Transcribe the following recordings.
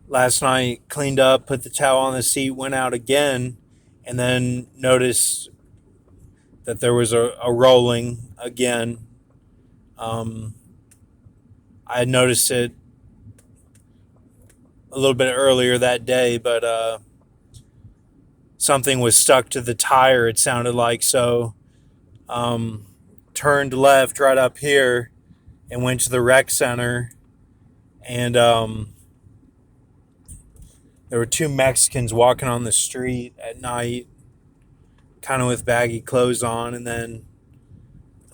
Last night, cleaned up, put the towel on the seat, went out again, and then noticed that there was a rolling again. Um, I had noticed it a little bit earlier that day, but something was stuck to the tire, it sounded like. So um, turned left right up here and went to the rec center. And there were two Mexicans walking on the street at night, kind of with baggy clothes on. And then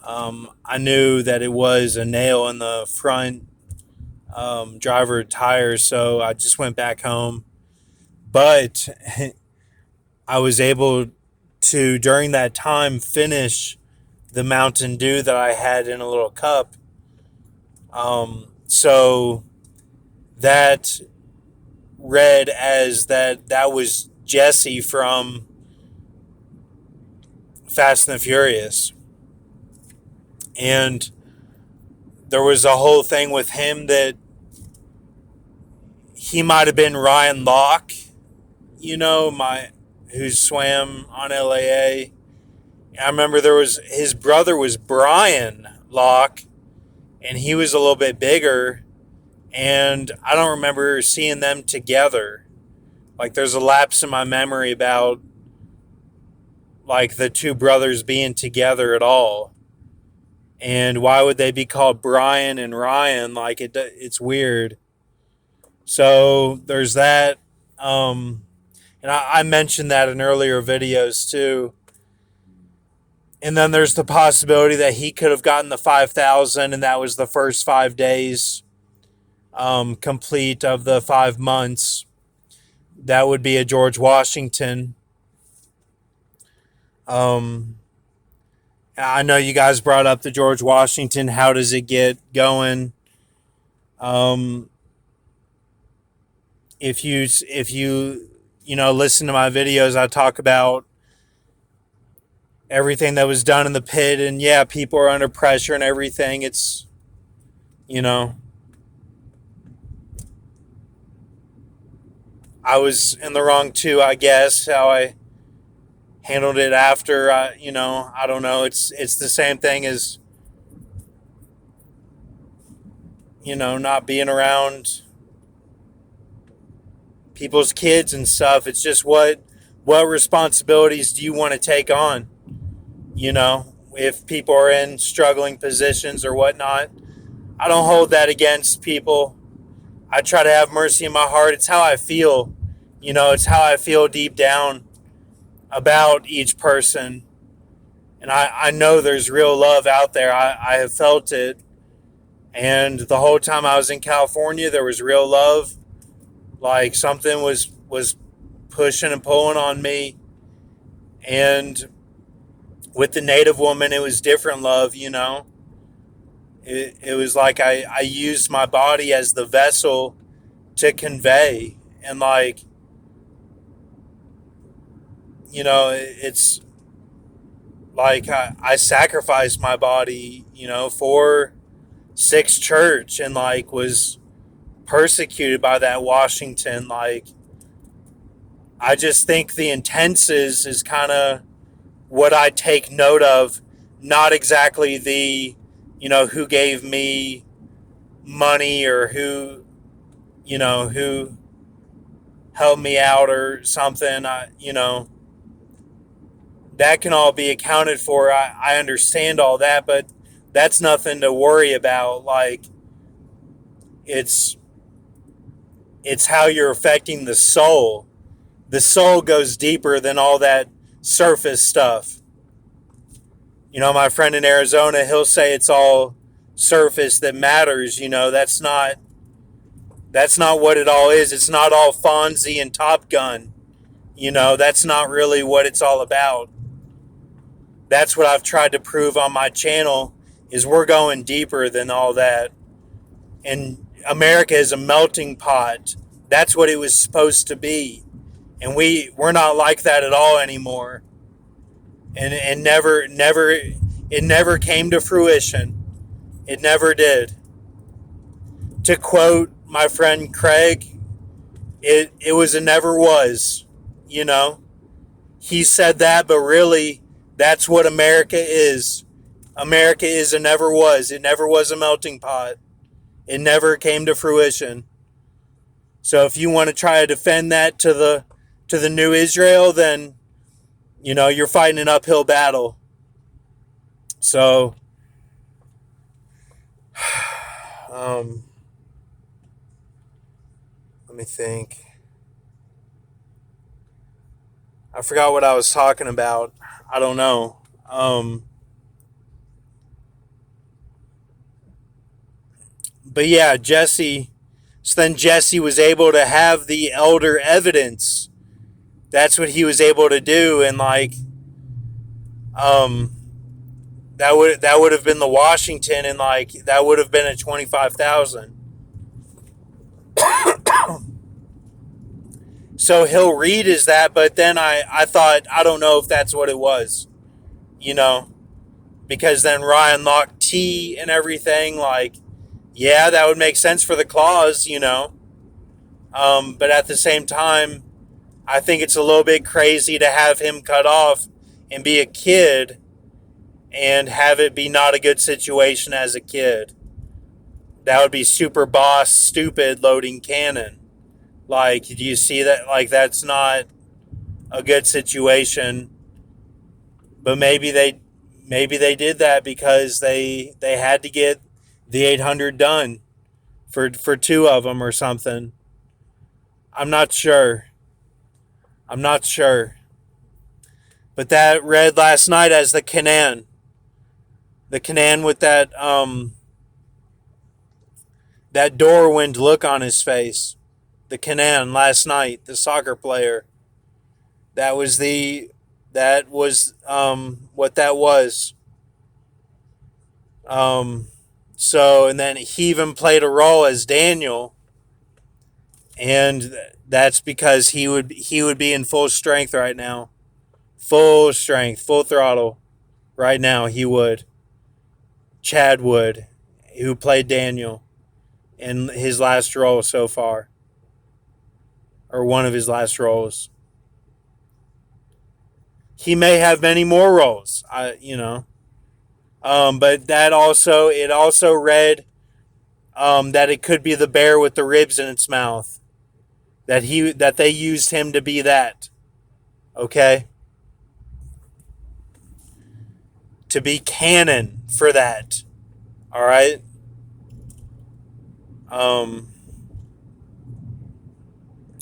I knew that it was a nail in the front driver tire. So I just went back home. But I was able to, during that time, finish the Mountain Dew that I had in a little cup. So that read as that was Jesse from Fast and the Furious. And there was a whole thing with him that he might have been Ryan Locke, my who swam on LAA. I remember there was his brother was Brian Locke, and he was a little bit bigger, and I don't remember seeing them together. Like there's a lapse in my memory about like the two brothers being together at all. And why would they be called Brian and Ryan? Like it's weird. So there's that. And I mentioned that in earlier videos too. And then there's the possibility that he could have gotten the 5,000, and that was the first 5 days complete of the 5 months. That would be a George Washington. Um, I know you guys brought up the George Washington. How does it get going? Um, if you listen to my videos, I talk about everything that was done in the pit, and yeah, people are under pressure and everything. It's you know I was in the wrong too, I guess. How I handled it after, I don't know. It's the same thing as not being around people's kids and stuff. It's just what responsibilities do you want to take on? If people are in struggling positions or whatnot, I don't hold that against people. I try to have mercy in my heart. It's how I feel. It's how I feel deep down about each person. And I know there's real love out there. I have felt it. And the whole time I was in California, there was real love. Like something was pushing and pulling on me. And with the native woman, it was different love. It was like I used my body as the vessel to convey. And like, it's like I sacrificed my body, for Six Church, and like was persecuted by that Washington. Like, I just think the intenses is kind of what I take note of, not exactly the, who gave me money or who helped me out or something. That can all be accounted for. I understand all that, but that's nothing to worry about. Like, it's how you're affecting the soul. The soul goes deeper than all that surface stuff. My friend in Arizona, he'll say it's all surface that matters. That's not what it all is. It's not all Fonzie and Top Gun. That's not really what it's all about. That's what I've tried to prove on my channel, is we're going deeper than all that. And America is a melting pot. That's what it was supposed to be. And we're not like that at all anymore. And it never came to fruition. It never did. To quote my friend Craig, It was a never was, you know. He said that, but really, that's what America is. America is a never was. It never was a melting pot. It never came to fruition. So if you want to try to defend that to the new Israel, then you're fighting an uphill battle. So um, let me think. I forgot what I was talking about. I don't know. But yeah, Jesse. So then Jesse was able to have the elder evidence. That's what he was able to do, and like, um, that would have been the Washington, and like that would have been at 25,000. So he'll read as that, but then I thought I don't know if that's what it was, you know, because then Ryan locked T and everything. Like, yeah, that would make sense for the clause, but at the same time, I think it's a little bit crazy to have him cut off and be a kid and have it be not a good situation as a kid. That would be super boss stupid loading cannon. Like, do you see that? Like, that's not a good situation. But maybe they did that because they had to get the 800 done for two of them or something. I'm not sure. I'm not sure. But that read last night as the Canaan. The Canaan with that Dorwind look on his face. The Canaan last night, the soccer player. That was what that was. Um, so and then he even played a role as Daniel, and that's because he would be in full strength right now, full strength, full throttle, right now. He would. Chad Wood, who played Daniel in his last role so far, or one of his last roles. He may have many more roles, but it also read that it could be the bear with the ribs in its mouth. That they used him to be that. Okay, to be canon for that. All right. Um.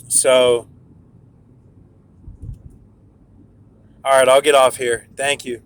So, all right, I'll get off here. Thank you.